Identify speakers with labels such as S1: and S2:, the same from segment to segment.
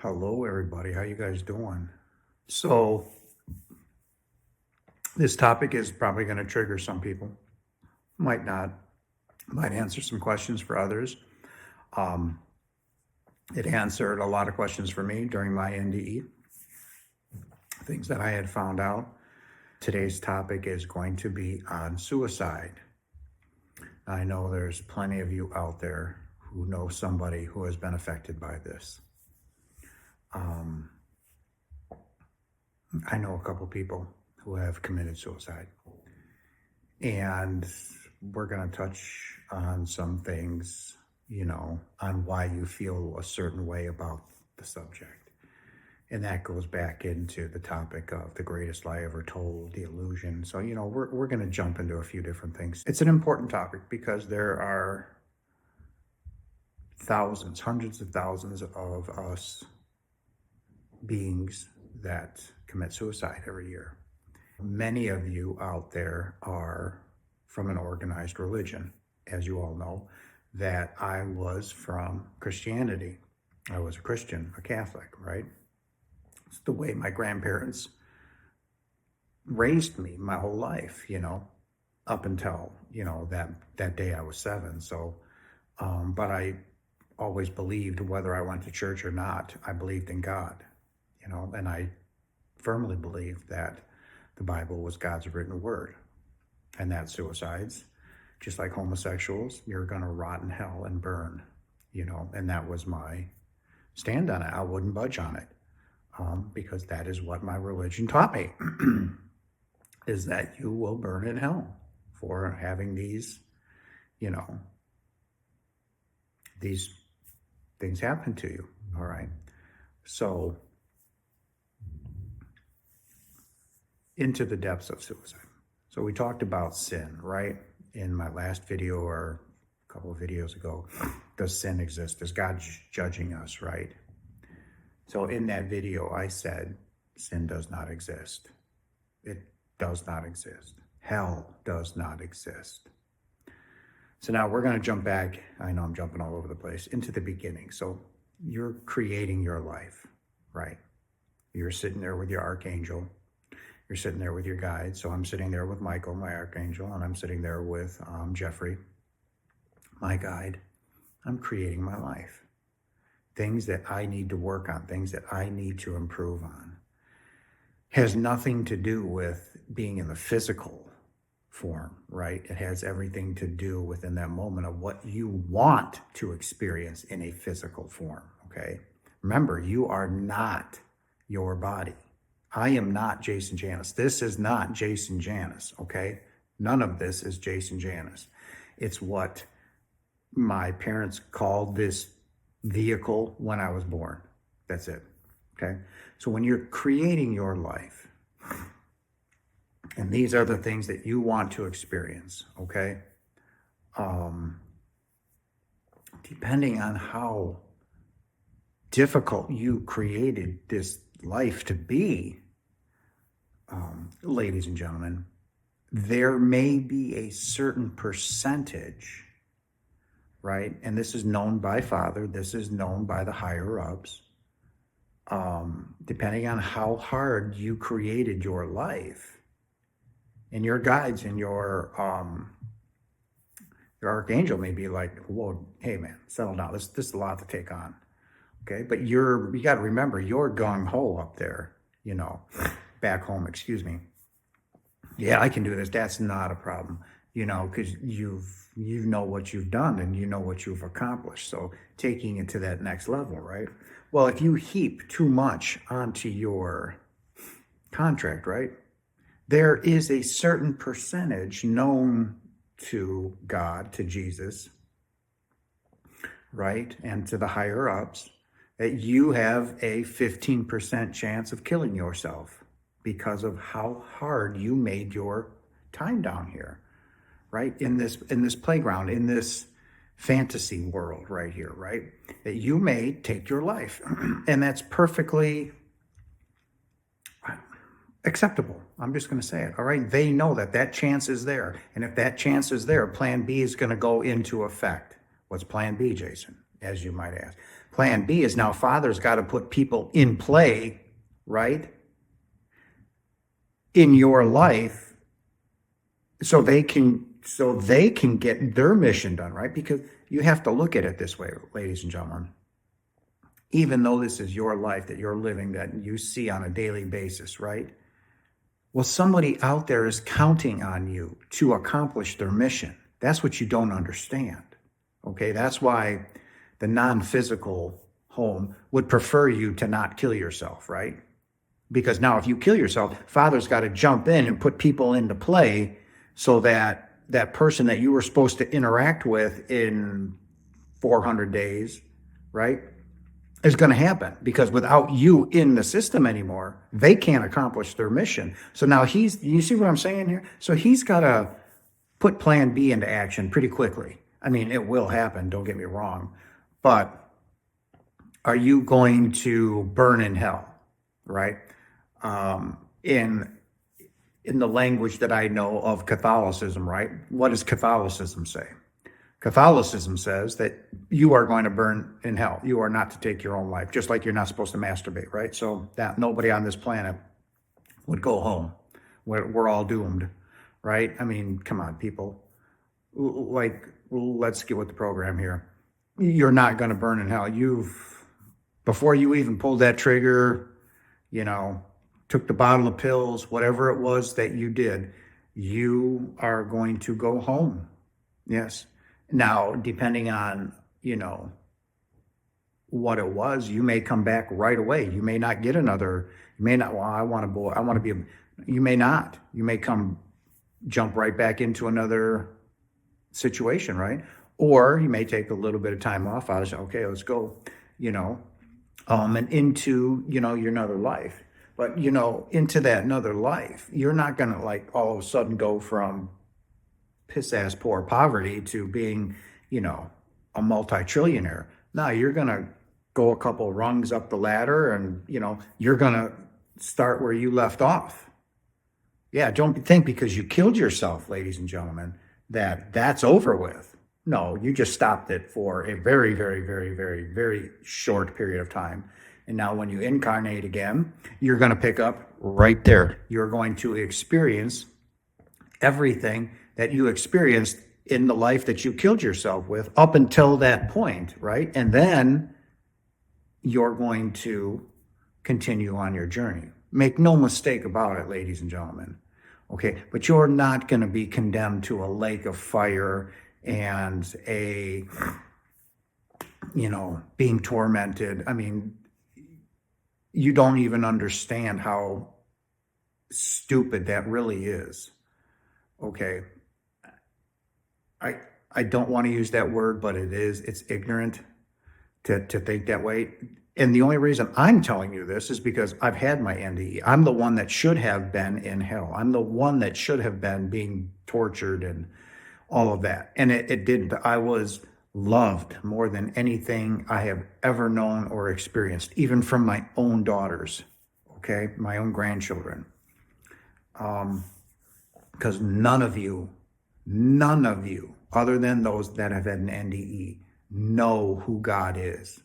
S1: Hello, everybody. How you guys doing? So this topic is probably going to trigger some people. Might not. Might answer some questions for others. Um, it answered a lot of questions for me during my NDE, things that I had found out. Today's topic is going to be on suicide. I know there's plenty of you out there who know somebody who has been affected by this. I know a couple people who have committed suicide. And we're going to touch on some things, on why you feel a certain way about the subject. And that goes back into the topic of the greatest lie ever told, the illusion. So, we're going to jump into a few different things. It's an important topic because there are thousands, hundreds of thousands of us beings that commit suicide every year. Many of you out there are from an organized religion, as you all know, that I was from Christianity. I was a Christian, a Catholic, right? It's the way my grandparents raised me my whole life, up until, that day I was 7. So, but I always believed, whether I went to church or not, I believed in God, and I firmly believed that the Bible was God's written word, and that suicides, just like homosexuals, you're going to rot in hell and burn, and that was my stand on it. I wouldn't budge on it, because that is what my religion taught me, is that you will burn in hell for having these, these things happen to you, all right? So, into the depths of suicide. So we talked about sin, right? In my last video or a couple of videos ago. Does sin exist? Is God judging us, right? So in that video, I said, sin does not exist. It does not exist. Hell does not exist. So now we're going to jump back. I know I'm jumping all over the place, into the beginning. So you're creating your life, right? You're sitting there with your archangel. You're sitting there with your guide. So I'm sitting there with Michael, my archangel, and I'm sitting there with Jeffrey, my guide. I'm creating my life. Things that I need to work on, things that I need to improve on. Has nothing to do with being in the physical form, right? It has everything to do within that moment of what you want to experience in a physical form, okay? Remember, you are not your body. I am not Jason Janis. This is not Jason Janis, okay? None of this is Jason Janis. It's what my parents called this vehicle when I was born. That's it, okay? So when you're creating your life, and these are the things that you want to experience, okay? Depending on how difficult you created this life to be, ladies and gentlemen, there may be a certain percentage, right? And this is known by Father, this is known by the higher ups, depending on how hard you created your life, and your guides and your archangel may be like, whoa, hey man, settle down. This is a lot to take on. Okay, but you got to remember, you're gung-ho up there, back home, excuse me. Yeah, I can do this. That's not a problem, because you know what you've done and you know what you've accomplished. So taking it to that next level, right? Well, if you heap too much onto your contract, right, there is a certain percentage known to God, to Jesus, right, and to the higher ups, that you have a 15% chance of killing yourself because of how hard you made your time down here, right? In this playground, in this fantasy world right here, right? That you may take your life. And that's perfectly acceptable. I'm just going to say it, all right? They know that chance is there. And if that chance is there, plan B is going to go into effect. What's plan B, Jason, as you might ask? Plan B is now Father's got to put people in play, right, in your life so they can get their mission done, right? Because you have to look at it this way, ladies and gentlemen. Even though this is your life that you're living, that you see on a daily basis, right? Well, somebody out there is counting on you to accomplish their mission. That's what you don't understand. Okay, that's why the non-physical home would prefer you to not kill yourself, right? Because now if you kill yourself, Father's got to jump in and put people into play so that that person that you were supposed to interact with in 400 days, right, is going to happen. Because without you in the system anymore, they can't accomplish their mission. So now you see what I'm saying here? So he's got to put Plan B into action pretty quickly. I mean, it will happen, don't get me wrong. But are you going to burn in hell, right? In the language that I know of Catholicism, right? What does Catholicism say? Catholicism says that you are going to burn in hell. You are not to take your own life, just like you're not supposed to masturbate, right? So that nobody on this planet would go home. We're all doomed, right? I mean, come on, people. Like, let's get with the program here. You're not going to burn in hell. Before you even pulled that trigger, took the bottle of pills, whatever it was that you did, you are going to go home. Yes. Now, depending on, what it was, you may come back right away. You may not get another, you may not, well, I want to be, you may not. You may jump right back into another situation, right? Or you may take a little bit of time off. I was okay, let's go, and into, your another life. But, into that another life, you're not going to like all of a sudden go from piss ass poor poverty to being, a multi-trillionaire. No, you're going to go a couple rungs up the ladder and, you're going to start where you left off. Yeah, don't think because you killed yourself, ladies and gentlemen, that's over with. No, you just stopped it for a very, very, very, very, very short period of time. And now when you incarnate again, you're going to pick up right there. You're going to experience everything that you experienced in the life that you killed yourself with up until that point, right? And then you're going to continue on your journey. Make no mistake about it, ladies and gentlemen. Okay, but you're not going to be condemned to a lake of fire and being tormented. I mean, you don't even understand how stupid that really is. Okay. I don't want to use that word, but it's ignorant to think that way. And the only reason I'm telling you this is because I've had my NDE. I'm the one that should have been in hell. I'm the one that should have been being tortured and all of that. And it didn't. I was loved more than anything I have ever known or experienced, even from my own daughters, okay, my own grandchildren. Because none of you, other than those that have had an NDE, know who God is.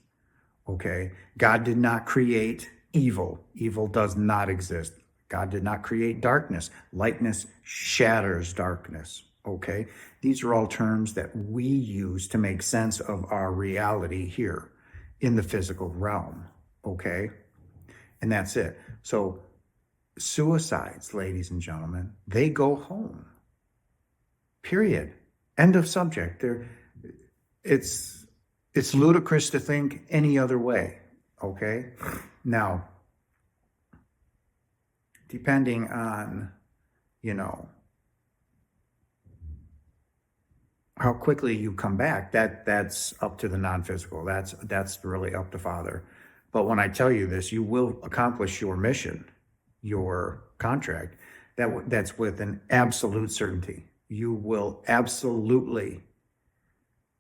S1: Okay, God did not create evil. Evil does not exist. God did not create darkness. Lightness shatters darkness. Okay, these are all terms that we use to make sense of our reality here in the physical realm. Okay, and that's it. So suicides, ladies and gentlemen, they go home. Period. End of subject. It's ludicrous to think any other way, okay? Now, depending on, how quickly you come back, that's up to the non-physical. That's really up to Father. But when I tell you this, you will accomplish your mission, your contract. That's with an absolute certainty. You will absolutely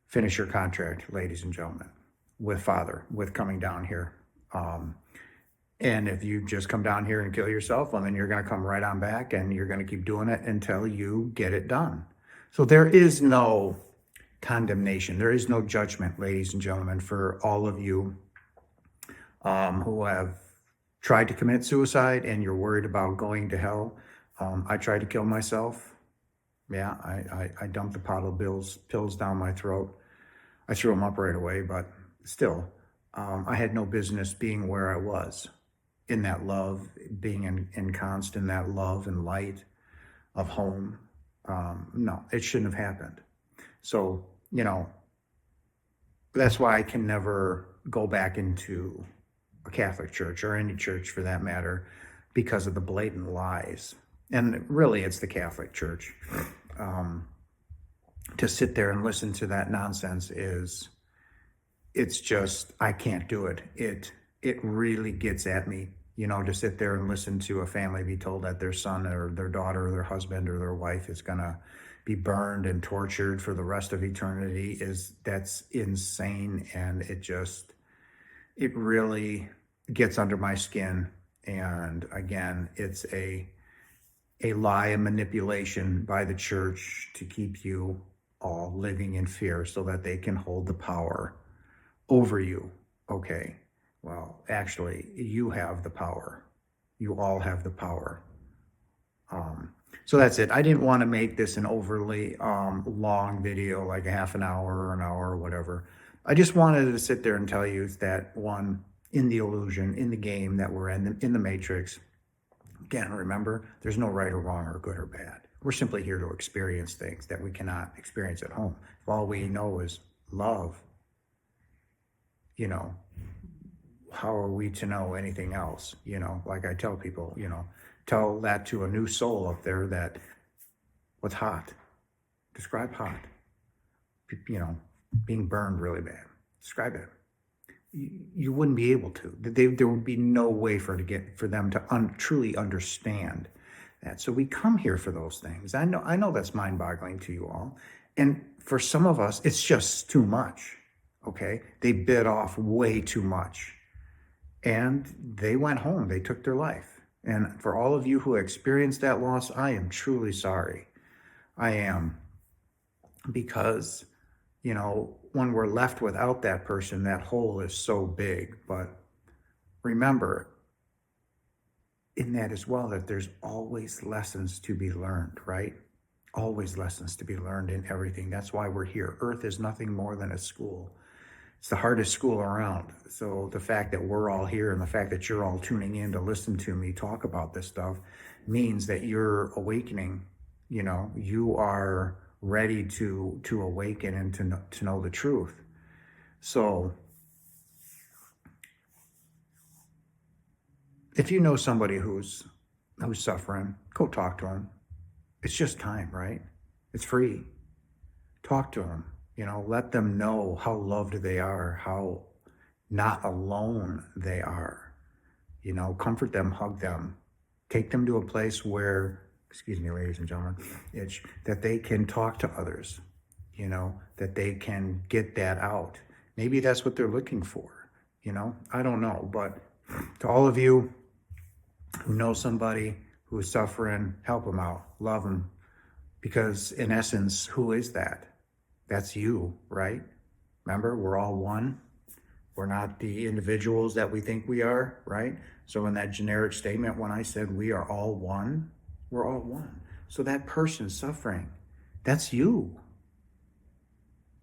S1: finish your contract, ladies and gentlemen, with Father, with coming down here. And if you just come down here and kill yourself, well, then you're going to come right on back and you're going to keep doing it until you get it done. So there is no condemnation. There is no judgment, ladies and gentlemen, for all of you who have tried to commit suicide and you're worried about going to hell. I tried to kill myself. Yeah, I dumped a bottle of pills down my throat. I threw them up right away, but still, I had no business being where I was, in that love, being ensconced in that love and light of home. No, it shouldn't have happened. So, that's why I can never go back into a Catholic church, or any church for that matter, because of the blatant lies. And really, it's the Catholic Church. To sit there and listen to that nonsense it's just, I can't do it. It really gets at me, to sit there and listen to a family be told that their son or their daughter or their husband or their wife is gonna be burned and tortured for the rest of eternity. That's insane. And it really gets under my skin. And again, it's a lie and manipulation by the church to keep you all living in fear so that they can hold the power over you. Okay, well, actually, you have the power. You all have the power. So that's it. I didn't want to make this an overly long video, like a half an hour or an hour or whatever. I just wanted to sit there and tell you that, one, in the illusion, in the game that we're in the Matrix, again, remember, there's no right or wrong or good or bad. We're simply here to experience things that we cannot experience at home. If all we know is love, how are we to know anything else? Like I tell people, tell that to a new soul up there that, what's hot? Describe hot. Being burned really bad. Describe it. You wouldn't be able to. There would be no way for them to truly understand that. So we come here for those things. I know that's mind-boggling to you all, and for some of us, it's just too much. Okay, they bit off way too much, and they went home. They took their life. And for all of you who experienced that loss, I am truly sorry. I am, because when we're left without that person, that hole is so big. But remember in that as well, that there's always lessons to be learned, right? Always lessons to be learned in everything. That's why we're here. Earth is nothing more than a school. It's the hardest school around. So the fact that we're all here and the fact that you're all tuning in to listen to me talk about this stuff means that you're awakening. You are ready to awaken and to know the truth. So if you know somebody who's suffering, go talk to them. It's just time, right? It's free. Talk to them. Let them know how loved they are, how not alone they are. Comfort them, hug them, take them to a place where, excuse me, ladies and gentlemen, that they can talk to others, that they can get that out. Maybe that's what they're looking for, I don't know. But to all of you who know somebody who is suffering, help them out, love them. Because in essence, who is that? That's you, right? Remember, we're all one. We're not the individuals that we think we are, right? So in that generic statement, when I said we are all one, we're all one. So that person suffering, that's you.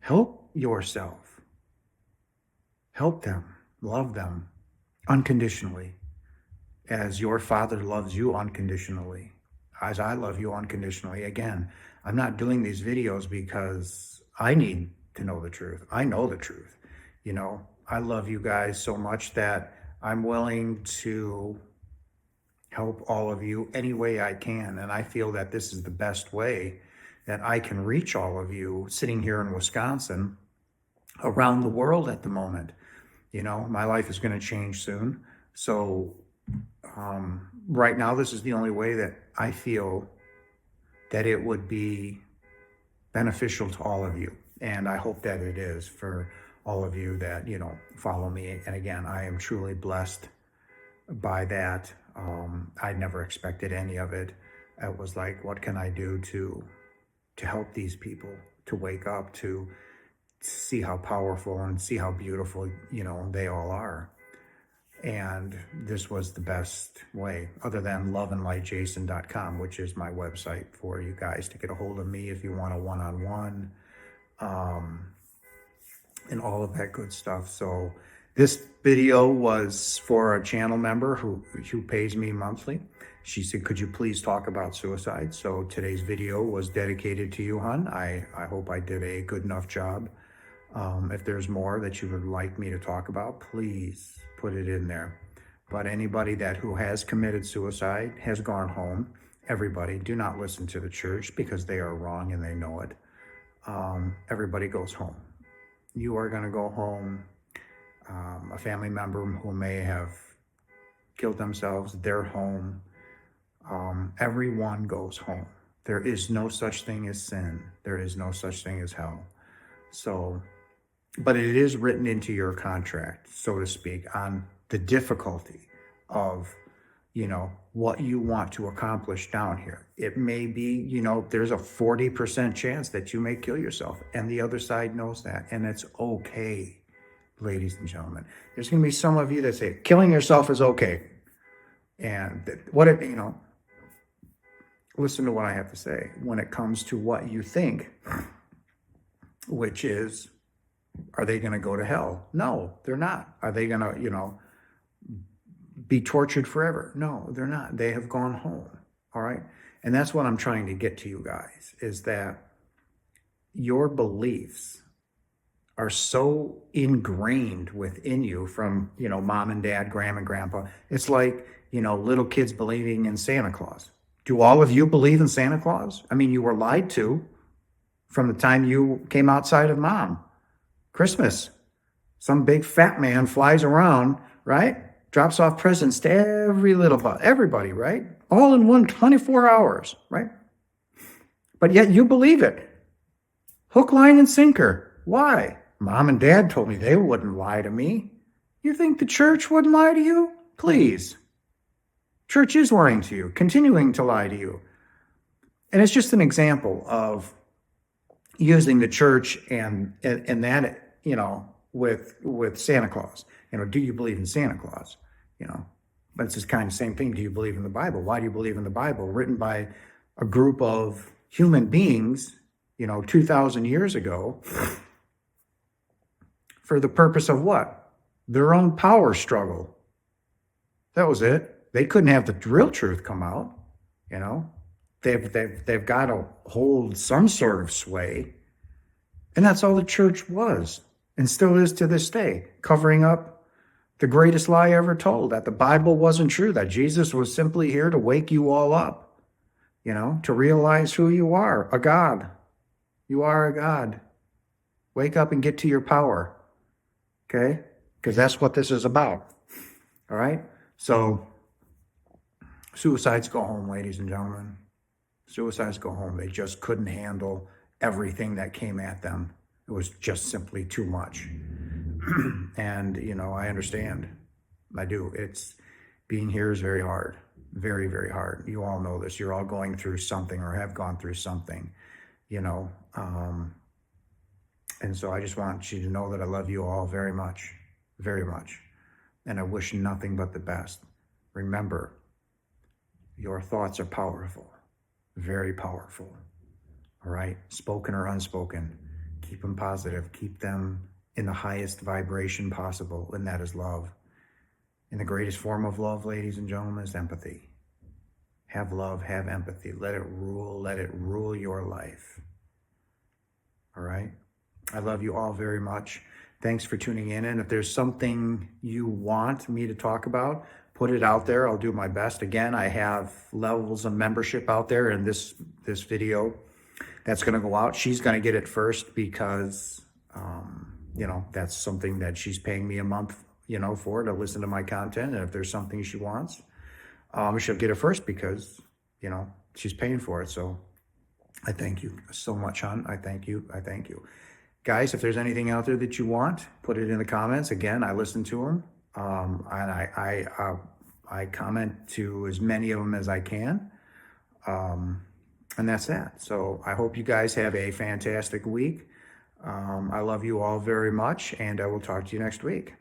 S1: Help yourself. Help them. Love them unconditionally, as your Father loves you unconditionally, as I love you unconditionally. Again, I'm not doing these videos because I need to know the truth. I know the truth. I love you guys so much that I'm willing to help all of you any way I can. And I feel that this is the best way that I can reach all of you sitting here in Wisconsin, around the world at the moment. My life is going to change soon. So right now, this is the only way that I feel that it would be beneficial to all of you. And I hope that it is for all of you that, follow me. And again, I am truly blessed by that. I never expected any of it. It was like, what can I do to help these people to wake up, to see how powerful and see how beautiful, they all are. And this was the best way, other than loveandlightjason.com, which is my website for you guys to get a hold of me if you want a one-on-one, and all of that good stuff. So this video was for a channel member who pays me monthly. She said, could you please talk about suicide? So today's video was dedicated to you, hon. I hope I did a good enough job. If there's more that you would like me to talk about, please put it in there. But anybody who has committed suicide has gone home. Everybody, do not listen to the church because they are wrong and they know it. Everybody goes home. You are going to go home. A family member who may have killed themselves, they're home. Everyone goes home. There is no such thing as sin. There is no such thing as hell. So, but it is written into your contract, so to speak, on the difficulty of, what you want to accomplish down here. It may be, there's a 40% chance that you may kill yourself, and the other side knows that, and it's okay, ladies and gentlemen. There's going to be some of you that say killing yourself is okay. And listen to what I have to say when it comes to what you think, which is, are they going to go to hell? No, they're not. Are they going to, be tortured forever? No, they're not. They have gone home. All right. And that's what I'm trying to get to you guys, is that your beliefs are so ingrained within you from, mom and dad, grandma and grandpa. It's like, little kids believing in Santa Claus. Do all of you believe in Santa Claus? I mean, you were lied to from the time you came outside of mom. Christmas, some big fat man flies around, right? Drops off presents to everybody, right? All in 24 hours, right? But yet you believe it. Hook, line, and sinker. Why? Mom and dad told me they wouldn't lie to me. You think the church wouldn't lie to you? Please. Church is lying to you, continuing to lie to you. And it's just an example of using the church and that, with Santa Claus. Do you believe in Santa Claus? But it's just kind of the same thing. Do you believe in the Bible? Why do you believe in the Bible? Written by a group of human beings, 2,000 years ago, for the purpose of what? Their own power struggle. That was it. They couldn't have the real truth come out. They've got to hold some sort of sway. And that's all the church was and still is to this day, covering up the greatest lie ever told, that the Bible wasn't true, that Jesus was simply here to wake you all up, to realize who you are, a God. You are a God. Wake up and get to your power, okay? Because that's what this is about, all right? So suicides go home, ladies and gentlemen. Suicides go home. They just couldn't handle everything that came at them. It was just simply too much. And, I understand. I do. Being here is very hard. Very, very hard. You all know this. You're all going through something or have gone through something, and so I just want you to know that I love you all very much, very much. And I wish nothing but the best. Remember, your thoughts are powerful, very powerful. All right? Spoken or unspoken. Keep them positive. Keep them in the highest vibration possible, and that is love. And the greatest form of love, ladies and gentlemen, is empathy. Have love, have empathy. Let it rule your life. All right? I love you all very much. Thanks for tuning in. And if there's something you want me to talk about, put it out there. I'll do my best. Again, I have levels of membership out there in this video that's going to go out. She's going to get it first because, that's something that she's paying me a month, for, to listen to my content. And if there's something she wants, she'll get it first because, she's paying for it. So I thank you so much, hon. I thank you. I thank you. Guys, if there's anything out there that you want, put it in the comments. Again, I listen to them. And I comment to as many of them as I can. And that's that. So I hope you guys have a fantastic week. I love you all very much, and I will talk to you next week.